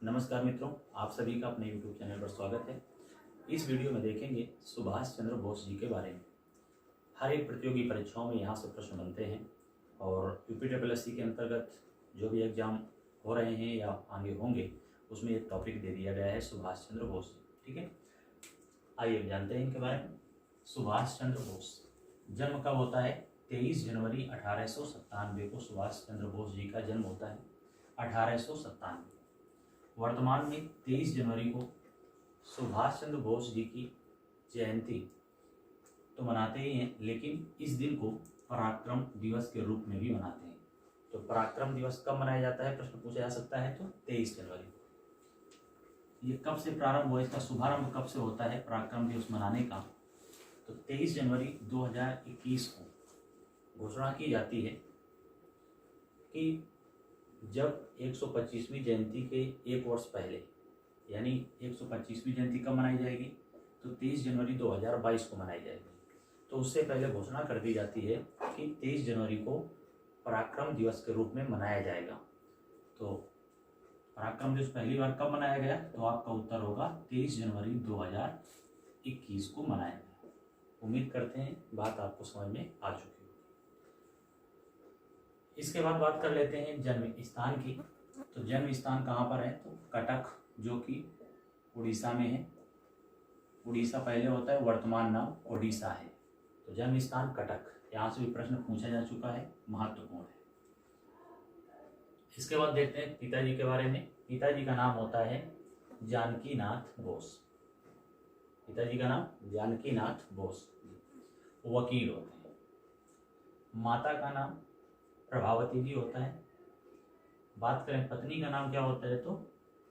नमस्कार मित्रों, आप सभी का अपने YouTube चैनल पर स्वागत है। इस वीडियो में देखेंगे सुभाष चंद्र बोस जी के बारे में। हर एक प्रतियोगी परीक्षाओं में यहाँ से प्रश्न बनते हैं और UPSSC के अंतर्गत जो भी एग्जाम हो रहे हैं या आगे होंगे उसमें एक टॉपिक दे दिया गया है सुभाष चंद्र बोस जी। ठीक है, आइए जानते हैं इनके बारे में। सुभाष चंद्र बोस जन्म कब होता है? 23 जनवरी 1897 को सुभाष चंद्र बोस जी का जन्म होता है। 1897। वर्तमान में 23 जनवरी को सुभाष चंद्र बोस जी की जयंती तो मनाते ही हैं, लेकिन इस दिन को पराक्रम दिवस के रूप में भी मनाते हैं। तो पराक्रम दिवस कब मनाया जाता है, प्रश्न पूछा जा सकता है। तो 23 जनवरी को। ये कब से प्रारंभ हुआ, इसका शुभारंभ कब से होता है पराक्रम दिवस मनाने का? तो 23 जनवरी 2021 को घोषणा की जाती है कि जब 125वीं जयंती के एक वर्ष पहले, यानी 125वीं जयंती कब मनाई जाएगी? तो 23 जनवरी 2022 को मनाई जाएगी। तो उससे पहले घोषणा कर दी जाती है कि 23 जनवरी को पराक्रम दिवस के रूप में मनाया जाएगा। तो पराक्रम दिवस पहली बार कब मनाया गया? तो आपका उत्तर होगा 23 जनवरी 2021 को मनाया गया। उम्मीद करते हैं बात आपको समझ में आ चुकी। इसके बाद बात कर लेते हैं जन्म स्थान की। तो जन्म स्थान कहाँ पर है? तो कटक, जो कि उड़ीसा में है। उड़ीसा पहले होता है, वर्तमान नाम ओडिशा है। तो जन्म स्थान कटक, यहाँ से भी प्रश्न पूछा जा चुका है, महत्वपूर्ण है। इसके बाद देखते हैं पिताजी के बारे में। पिताजी का नाम होता है जानकीनाथ बोस। पिताजी का नाम जानकीनाथ बोस, वकील होते हैं। माता का नाम प्रभावती जी होता है। बात करें पत्नी का नाम क्या होता है? तो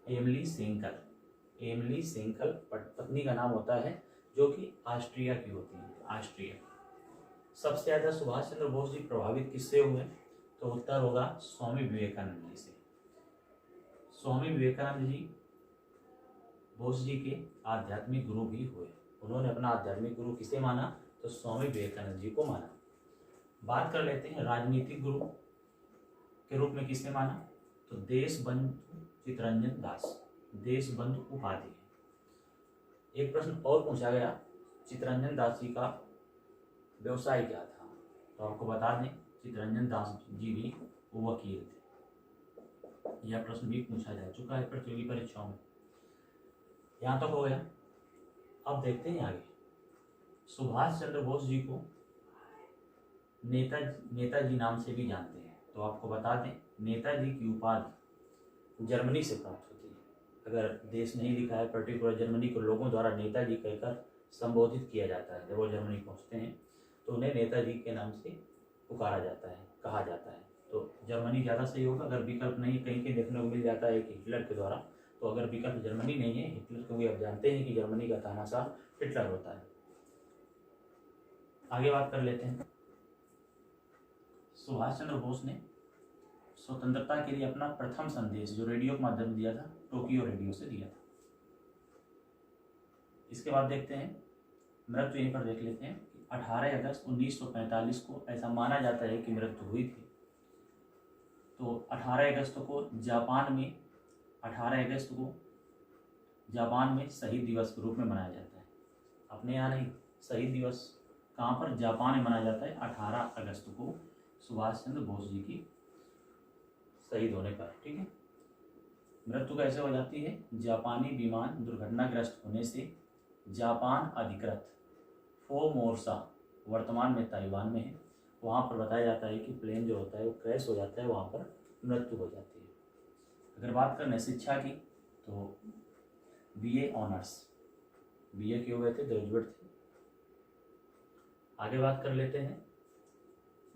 एमिली सेंकल। एमिली सेंकल पत्नी का नाम होता है, जो कि ऑस्ट्रिया की होती है, ऑस्ट्रिया। सबसे ज्यादा सुभाष चंद्र बोस जी प्रभावित किससे हुए? तो उत्तर होगा स्वामी विवेकानंद जी से। स्वामी विवेकानंद जी बोस जी के आध्यात्मिक गुरु भी हुए। उन्होंने अपना आध्यात्मिक गुरु किसे माना? तो स्वामी विवेकानंद जी को माना। बात कर लेते हैं राजनीतिक गुरु के रूप में किसने माना? तो देशबंधु चित्तरंजन दास, देशबंधु उपाधि है। एक प्रश्न और पूछा गया, चित्तरंजन दास जी का व्यवसाय क्या था? तो आपको बता दें चित्तरंजन दास जी भी वकील थे। यह प्रश्न भी पूछा जा चुका है प्रतियोगी परीक्षाओं में। यहाँ तक हो गया। अब देखते हैं आगे। सुभाष चंद्र बोस जी को नेताजी नाम से भी जानते हैं। तो आपको बता दें नेताजी की उपाधि जर्मनी से प्राप्त होती है। अगर देश नहीं लिखा है, पर्टिकुलर जर्मनी को लोगों द्वारा नेताजी कहकर संबोधित किया जाता है। जब वो जर्मनी पहुंचते हैं तो उन्हें नेताजी के नाम से पुकारा जाता है, कहा जाता है। तो जर्मनी ज़्यादा सही होगा। अगर विकल्प नहीं, कहीं कहीं देखने को मिल जाता है कि हिटलर के द्वारा, तो अगर विकल्प जर्मनी नहीं है, हिटलर, क्योंकि आप जानते हैं कि जर्मनी का तानाशाह हिटलर होता है। आगे बात कर लेते हैं। सुभाष चंद्र बोस ने स्वतंत्रता के लिए अपना प्रथम संदेश जो रेडियो के माध्यम से दिया था, टोक्यो रेडियो से दिया था। इसके बाद देखते हैं मृत्यु, यहीं पर देख लेते हैं। 18 अगस्त 1945 को ऐसा माना जाता है कि मृत्यु हुई थी। तो 18 अगस्त को जापान में शहीद दिवस के रूप में मनाया जाता है। अपने यहाँ नहीं, शहीद दिवस कहाँ पर? जापान में मनाया जाता है 18 अगस्त को, सुभाष चंद्र बोस जी की शहीद होने पर। ठीक है, मृत्यु कैसे हो जाती है? जापानी विमान दुर्घटनाग्रस्त होने से जापान अधिकृत फोमोर्सा, वर्तमान में ताइवान में है, वहाँ पर बताया जाता है कि प्लेन जो होता है वो क्रैश हो जाता है, वहाँ पर मृत्यु हो जाती है। अगर बात करें शिक्षा की, तो BA ऑनर्स, BA किए हुए थे, ग्रेजुएट थे। आगे बात कर लेते हैं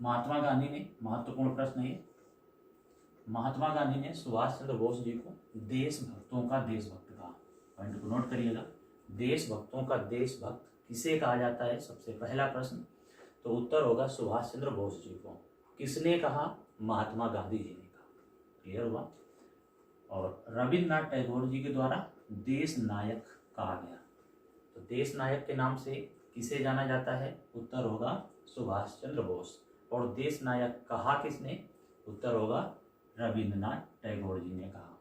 महात्मा गांधी ने, महत्वपूर्ण प्रश्न है, महात्मा गांधी ने सुभाष चंद्र बोस जी को देशभक्तों का देशभक्त कहा। पॉइंट को नोट करिएगा, देशभक्तों का देशभक्त किसे कहा जाता है? सबसे पहला प्रश्न, तो उत्तर होगा सुभाष चंद्र बोस जी को। किसने कहा? महात्मा गांधी जी ने कहा। क्लियर हुआ। और रविन्द्रनाथ टैगोर जी के द्वारा देश नायक कहा गया। तो देश नायक के नाम से किसे जाना जाता है? उत्तर होगा सुभाष चंद्र बोस। और देश नायक कहा किसने? उत्तर होगा रविन्द्रनाथ टैगोर जी ने कहा।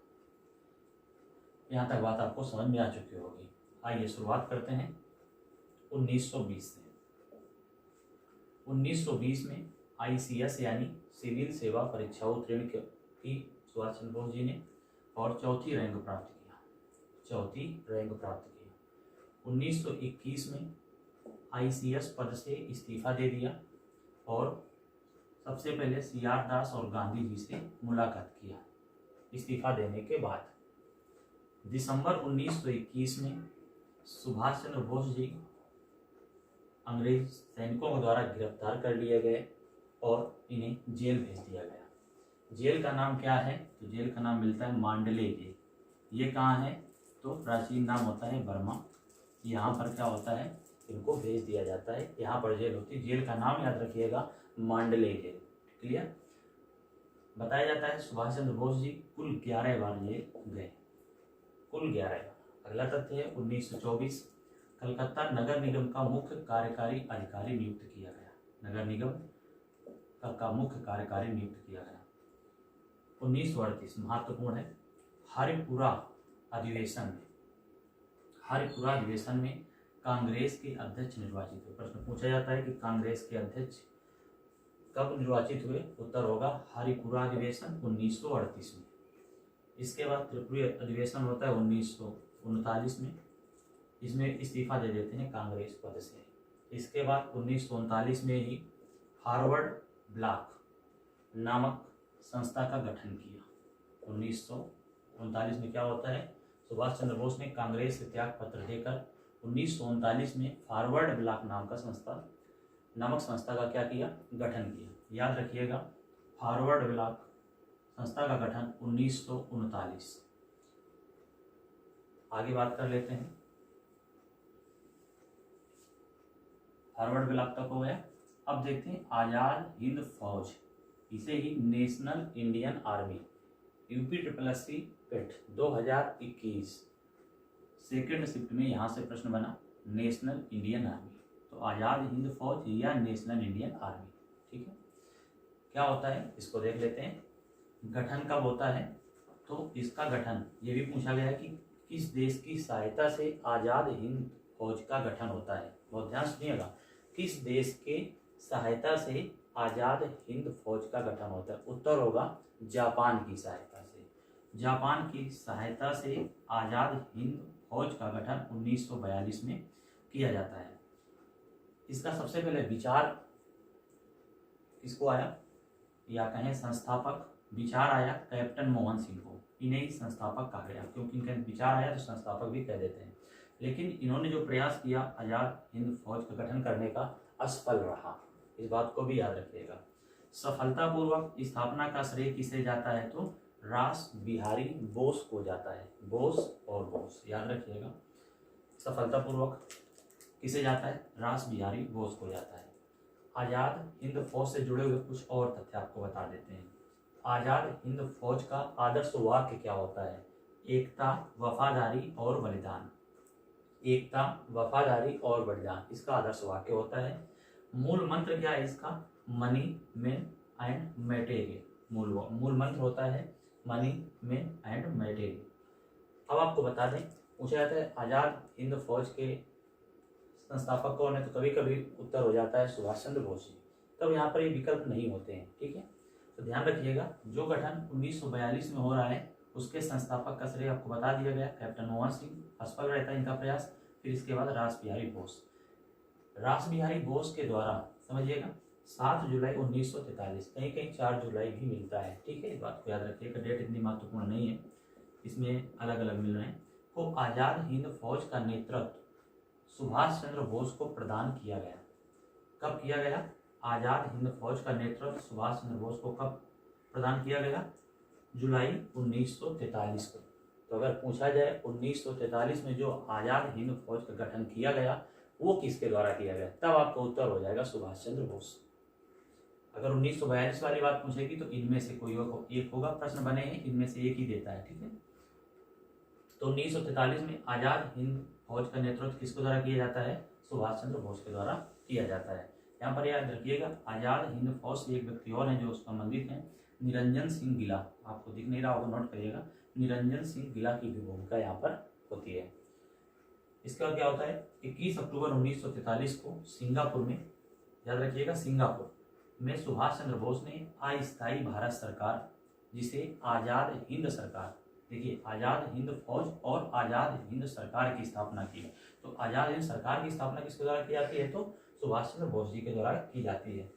यहाँ तक बात आपको समझ में आ चुकी होगी। आइए शुरुआत करते हैं 1920 से। 1920 में ICS यानी सिविल सेवा परीक्षा उत्तीर्ण की सुभाष चंद्र बोस जी ने और चौथी रैंक प्राप्त किया। 1921 में ICS पद से इस्तीफा दे दिया और सबसे पहले CR दास और गांधी जी से मुलाकात किया। इस्तीफा देने के बाद दिसंबर 1921 में सुभाष चंद्र बोस जी अंग्रेज सैनिकों द्वारा गिरफ्तार कर लिए गए और इन्हें जेल भेज दिया गया। जेल का नाम क्या है? तो जेल का नाम मिलता है मांडले जेल। ये कहाँ है? तो प्राचीन नाम होता है बर्मा। यहाँ पर क्या होता है? इनको भेज दिया जाता है, यहाँ पर जेल होती है। जेल का नाम याद रखिएगा, मांडले जेल। क्लियर? बताया जाता है सुभाष चंद्र बोस जी कुल 11 बार जेल गए, कुल 11 बार। अगला तथ्य है 1924 कलकत्ता नगर निगम का मुख्य कार्यकारी अधिकारी नियुक्त किया गया। नगर निगम का मुख्य कार्यकारी नियुक्त किया गया। 1938 महत्वपूर्ण है, हरिपुरा अधिवेशन में कांग्रेस के अध्यक्ष निर्वाचित हुए। प्रश्न पूछा जाता है कि कांग्रेस के अध्यक्ष कब निर्वाचित हुए? उत्तर होगा हरिपुरा अधिवेशन 1938 में। इसके बाद त्रिपुरी अधिवेशन होता है 1939 में। इसमें इस्तीफा दे देते हैं कांग्रेस पद से। इसके बाद 1939 में ही हार्वर्ड ब्लॉक नामक संस्था का गठन किया। 1939 में क्या होता है? सुभाष चंद्र बोस ने कांग्रेस से त्याग पत्र देकर 1939 में फॉरवर्ड ब्लॉक नामक संस्था का क्या किया? गठन किया। याद रखिएगा, फॉरवर्ड ब्लॉक संस्था का गठन 1939। आगे बात कर लेते हैं। फॉरवर्ड ब्लॉक तक हो गया। अब देखते हैं आजाद हिंद फौज, इसे ही नेशनल इंडियन आर्मी, UPSSC पेट 2021 सेकेंड शिफ्ट में यहाँ से प्रश्न बना, नेशनल इंडियन आर्मी। तो आजाद हिंद फौज या नेशनल इंडियन आर्मी, ठीक है। क्या होता है इसको देख लेते हैं। गठन कब होता है? तो इसका गठन ये भी पूछा गया है कि किस देश की सहायता से आजाद हिंद फौज का गठन होता है। बहुत ध्यान सुनिएगा, किस देश के सहायता से आजाद हिंद फौज का गठन होता है? उत्तर होगा जापान की सहायता से। जापान की सहायता से आजाद हिंद फौज का गठन 1942 में किया जाता है। इसका सबसे पहले विचार किसको आया, या कहें संस्थापक विचार आया कैप्टन मोहन सिंह को। इन्हें ही संस्थापक कहा गया, क्योंकि इनका विचार आया तो संस्थापक भी कह देते हैं। लेकिन इन्होंने जो प्रयास किया आजाद हिंद फौज का गठन करने का, असफल रहा। इस बात को भी याद रखिएगा। सफलतापूर्वक स्थापना का श्रेय किसे जाता है? तो रास बिहारी बोस को जाता है। बोस और बोस याद रखिएगा, सफलतापूर्वक किसे जाता है? रास बिहारी बोस को जाता है। आजाद हिंद फौज से जुड़े हुए कुछ और तथ्य आपको बता देते हैं। आजाद हिंद फौज का आदर्श वाक्य क्या होता है? एकता, वफादारी और बलिदान। एकता, वफादारी और बलिदान इसका आदर्श वाक्य होता है। मूल मंत्र क्या है इसका? Money, main and material. मूल मंत्र होता है मनी, मेन एंड मटेरियल। अब आपको बता दें, पूछा जाता है आजाद हिंद फौज के संस्थापक कौन है? तो कभी कभी उत्तर हो जाता है सुभाष चंद्र बोस जी। तब यहाँ पर ये विकल्प नहीं होते हैं, ठीक है। तो ध्यान रखिएगा, जो गठन 1942 में हो रहा है उसके संस्थापक का श्रेय आपको बता दिया गया, कैप्टन मोहन सिंह। असफल रहता है इनका प्रयास। फिर इसके बाद रास बिहारी बोस। रास बिहारी बोस के द्वारा, समझिएगा, 7 जुलाई 1943, कहीं कहीं 4 जुलाई भी मिलता है, ठीक है। इस बात को याद रखिएगा, डेट इतनी महत्वपूर्ण नहीं है, इसमें अलग अलग मिल रहे हैं। को आजाद हिंद फौज का नेतृत्व सुभाष चंद्र बोस को प्रदान किया गया। कब किया गया? आजाद हिंद फौज का नेतृत्व सुभाष चंद्र बोस को कब प्रदान किया गया? जुलाई 1943 को। तो अगर पूछा जाए 1943 में जो आजाद हिंद फौज का गठन किया गया वो किसके द्वारा किया गया, तब आपका उत्तर हो जाएगा सुभाष चंद्र बोस। अगर 1942 वाली बात पूछेगी तो इनमें से कोई एक होगा। प्रश्न बने हैं, इनमें से एक ही देता है, ठीक है। तो 1943 में आजाद हिंद फौज का नेतृत्व किसके द्वारा किया जाता है? सुभाष चंद्र बोस के द्वारा किया जाता है। यहाँ पर याद रखिएगा, आजाद हिंद फौज से एक व्यक्ति और हैं जो संबंधित हैं, निरंजन सिंह गिला। आपको दिख नहीं रहा होगा, नोट करिएगा, निरंजन सिंह गिला की भी भूमिका यहाँ पर होती है। इसके बाद क्या होता है, 21 अक्टूबर 1943 को सिंगापुर में, याद रखिएगा सिंगापुर में, सुभाष चंद्र बोस ने अस्थायी भारत सरकार, जिसे आज़ाद हिंद सरकार, देखिए आज़ाद हिंद फौज और आज़ाद हिंद सरकार की स्थापना की। तो आज़ाद हिंद सरकार की स्थापना किसके द्वारा की जाती है, तो सुभाष चंद्र बोस जी के द्वारा की जाती है।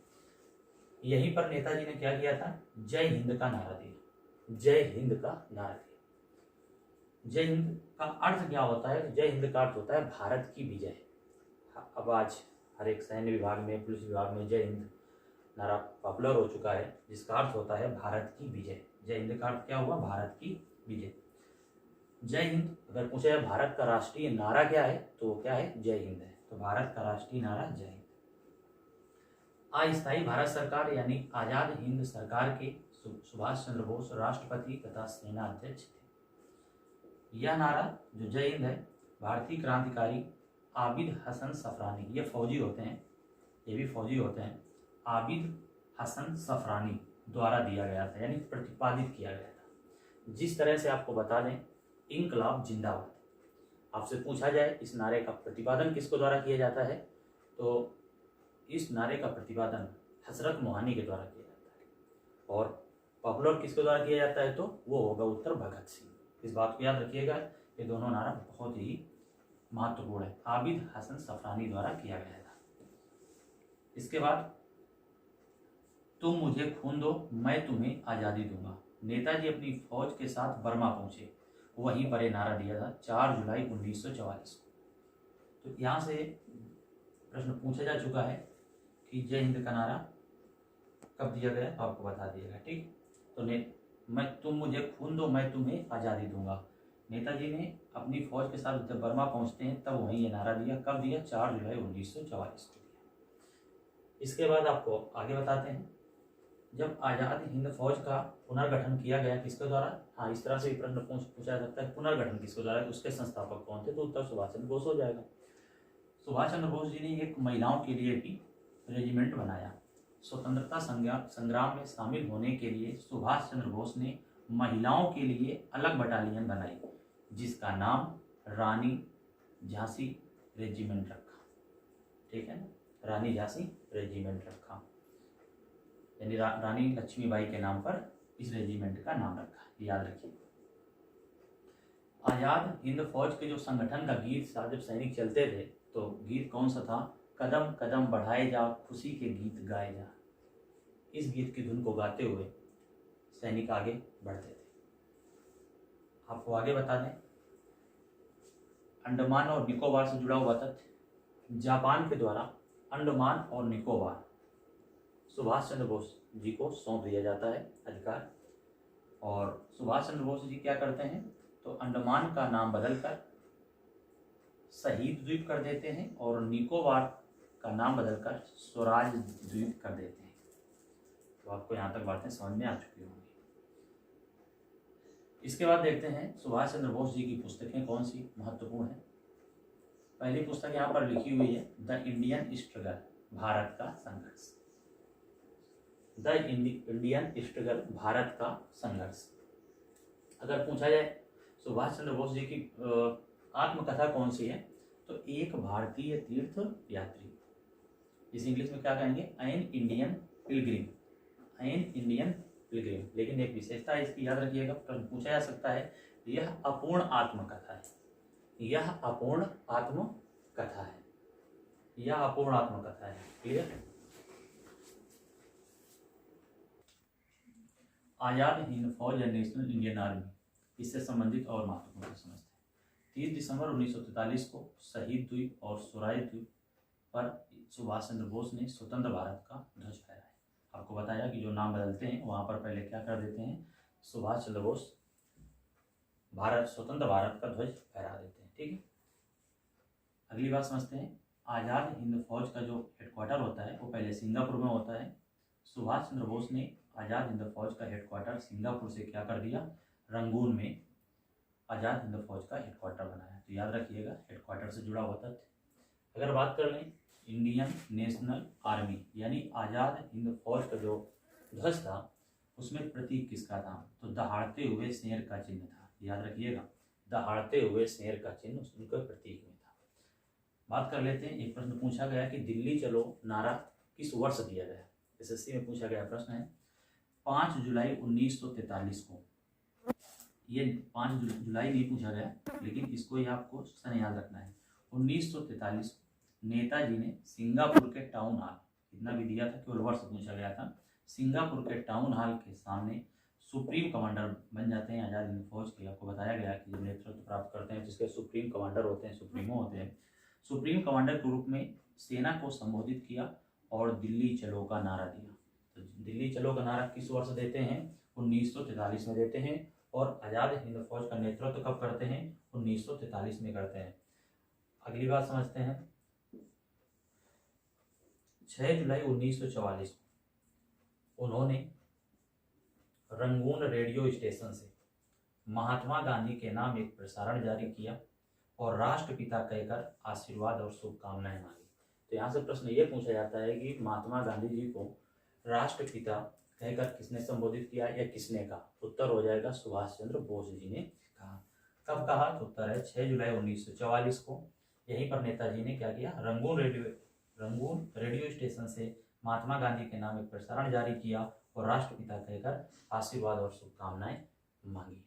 यहीं पर नेताजी ने क्या किया था, जय हिंद का नारा दिया, जय हिंद का नारा दिया। जय हिंद का अर्थ क्या होता है, जय हिंद का अर्थ होता है भारत की विजय। अब आज हर एक सैन्य विभाग में, पुलिस विभाग में जय हिंद नारा पॉपुलर हो चुका है, जिसका अर्थ होता है भारत की विजय। जय हिंद का अर्थ क्या हुआ, भारत की विजय। जय हिंद अगर पूछा जाए भारत का राष्ट्रीय नारा क्या है, तो क्या है, जय हिंद है। तो भारत का राष्ट्रीय नारा जय हिंद। अस्थायी भारत सरकार यानी आजाद हिंद सरकार के सुभाष चंद्र बोस राष्ट्रपति तथा सेना अध्यक्ष थे। यह नारा जो जय हिंद है, भारतीय क्रांतिकारी आबिद हसन सफरानी, ये फौजी होते हैं, ये भी फौजी होते हैं, आबिद हसन सफरानी द्वारा दिया गया था, यानी प्रतिपादित किया गया था। जिस तरह से आपको बता दें, इंकलाब जिंदाबाद, आपसे पूछा जाए इस नारे का प्रतिपादन किसको द्वारा किया जाता है, तो इस नारे का प्रतिपादन हजरत मोहानी के द्वारा किया जाता है। और पॉपुलर किसके द्वारा किया जाता है, तो वो होगा उत्तर भगत सिंह। इस बात को याद रखिएगा, ये दोनों नारा बहुत ही महत्वपूर्ण है, आबिद हसन सफरानी द्वारा किया गया था। इसके बाद, तुम मुझे खून दो मैं तुम्हें आज़ादी दूंगा। नेताजी अपनी फौज के साथ बर्मा पहुंचे, वहीं पर ये नारा दिया था 4 जुलाई 1944 को। तो यहाँ से प्रश्न पूछा जा चुका है कि जय हिंद का नारा कब दिया गया, तो आपको बता दिएगा, ठीक। तो तुम मुझे खून दो मैं तुम्हें आज़ादी दूंगा। नेताजी ने अपनी फौज के साथ जब बर्मा पहुंचते हैं तब वहीं ये नारा दिया। कब दिया, 4 जुलाई 1944 को दिया। इसके बाद आपको आगे बताते हैं, जब आज़ाद हिंद फौज का पुनर्गठन किया गया किसके द्वारा, हाँ इस तरह से भी प्रश्न पूछा जा सकता है, पुनर्गठन किसके द्वारा, उसके संस्थापक कौन थे, तो उत्तर सुभाष चंद्र बोस हो जाएगा। सुभाष चंद्र बोस जी ने एक महिलाओं के लिए भी रेजिमेंट बनाया। स्वतंत्रता संग्राम में शामिल होने के लिए सुभाष चंद्र बोस ने महिलाओं के लिए अलग बटालियन बनाई, जिसका नाम रानी झांसी रेजिमेंट रखा, ठीक है ना, रानी झांसी रेजिमेंट रखा, यानी रानी लक्ष्मीबाई के नाम पर इस रेजिमेंट का नाम रखा, याद रखिए। आजाद हिंद फौज के जो संगठन का गीत जब सैनिक चलते थे, तो गीत कौन सा था, कदम कदम बढ़ाए जा खुशी के गीत गाए जा। इस गीत की धुन को गाते हुए सैनिक आगे बढ़ते थे। आपको आगे बता दें, अंडमान और निकोबार से जुड़ा हुआ तथ्य, जापान के द्वारा अंडमान और निकोबार सुभाष चंद्र बोस जी को सौंप दिया जाता है अधिकार। और सुभाष चंद्र बोस जी क्या करते हैं, तो अंडमान का नाम बदलकर शहीद द्वीप कर देते हैं और निकोबार का नाम बदलकर स्वराज द्वीप कर देते हैं। तो आपको यहाँ तक बातें समझ में आ चुकी होंगी। इसके बाद देखते हैं सुभाष चंद्र बोस जी की पुस्तकें कौन सी महत्वपूर्ण हैं। पहली पुस्तक यहाँ पर लिखी हुई है, द इंडियन स्ट्रगल, भारत का संघर्ष। द इंडियन स्ट्रगल, भारत का संघर्ष। अगर पूछा जाए सुभाष चंद्र बोस जी की आत्मकथा कौन सी है, तो एक भारतीय तीर्थ यात्री, इस इंग्लिश में क्या कहेंगे, an Indian Pilgrim, an Indian Pilgrim. लेकिन एक विशेषता इसकी याद रखिएगा, प्रश्न पूछा जा सकता है, यह अपूर्ण आत्मकथा है, यह अपूर्ण आत्मकथा है, यह अपूर्ण आत्मकथा है। क्लियर। आजाद हिंद फौज या नेशनल इंडियन आर्मी, इससे संबंधित और महत्वपूर्ण समझते हैं। 30 दिसंबर 1943 को शहीद द्वीप और स्वराज द्वीप पर सुभाष चंद्र बोस ने स्वतंत्र भारत का ध्वज फहराया। आपको बताया कि जो नाम बदलते हैं वहाँ पर पहले क्या कर देते हैं, सुभाष चंद्र बोस स्वतंत्र भारत का ध्वज फहरा देते हैं, ठीक है। अगली बात समझते हैं, आज़ाद हिंद फौज का जो हेडक्वार्टर होता है वो पहले सिंगापुर में होता है। सुभाष चंद्र बोस ने आज़ाद हिंद फौज का हेडक्वार्टर सिंगापुर से क्या कर दिया, रंगून में आज़ाद हिंद फौज का हेडक्वार्टर बनाया। तो याद रखिएगा हेडक्वार्टर से जुड़ा हुआ तथ्य। अगर बात कर लें इंडियन नेशनल आर्मी यानी आज़ाद हिंद फौज का जो ध्वज था उसमें प्रतीक किसका था, तो दहाड़ते हुए शेर का चिन्ह था। याद रखिएगा, दहाड़ते हुए शेर का चिन्ह उनके प्रतीक में था। बात कर लेते हैं, एक प्रश्न पूछा गया कि दिल्ली चलो नारा किस वर्ष दिया गया। एसएससी में पूछा गया प्रश्न है 5 जुलाई 1943 को। ये 5 जुलाई नहीं पूछा गया, लेकिन इसको ही आपको सन याद रखना है। 1943 को नेताजी ने सिंगापुर के टाउन हॉल, इतना भी दिया था, केवल वर्ष पूछा गया था, सिंगापुर के टाउन हॉल के सामने सुप्रीम कमांडर बन जाते हैं आज़ाद हिंद फौज के। आपको बताया गया कि जब नेतृत्व प्राप्त करते हैं जिसके सुप्रीम कमांडर होते हैं, सुप्रीमो होते हैं, सुप्रीम कमांडर के रूप में सेना को संबोधित किया और दिल्ली चलो का नारा दिया। तो दिल्ली चलो का नारा किस वर्ष देते हैं? 1943 में देते हैं। और आज़ाद हिंद फौज का नेतृत्व कब करते हैं? 1943 में करते हैं। अगली बात समझते हैं, 6 जुलाई 1944 को उन्होंने रंगून रेडियो स्टेशन से महात्मा गांधी के नाम एक प्रसारण जारी किया और राष्ट्रपिता कहकर आशीर्वाद और शुभकामनाएं मांगी। तो यहाँ से प्रश्न ये पूछा जाता है कि महात्मा गांधी जी को राष्ट्रपिता कहकर किसने संबोधित किया या किसने कहा? उत्तर हो जाएगा सुभाष चंद्र बोस जी ने कहा। कब कहा? तो उत्तर है 6 जुलाई 1944 को। यहीं पर नेताजी ने क्या किया? रंगून रेडियो स्टेशन से महात्मा गांधी के नाम एक प्रसारण जारी किया और राष्ट्रपिता कहकर आशीर्वाद और शुभकामनाएं मांगी।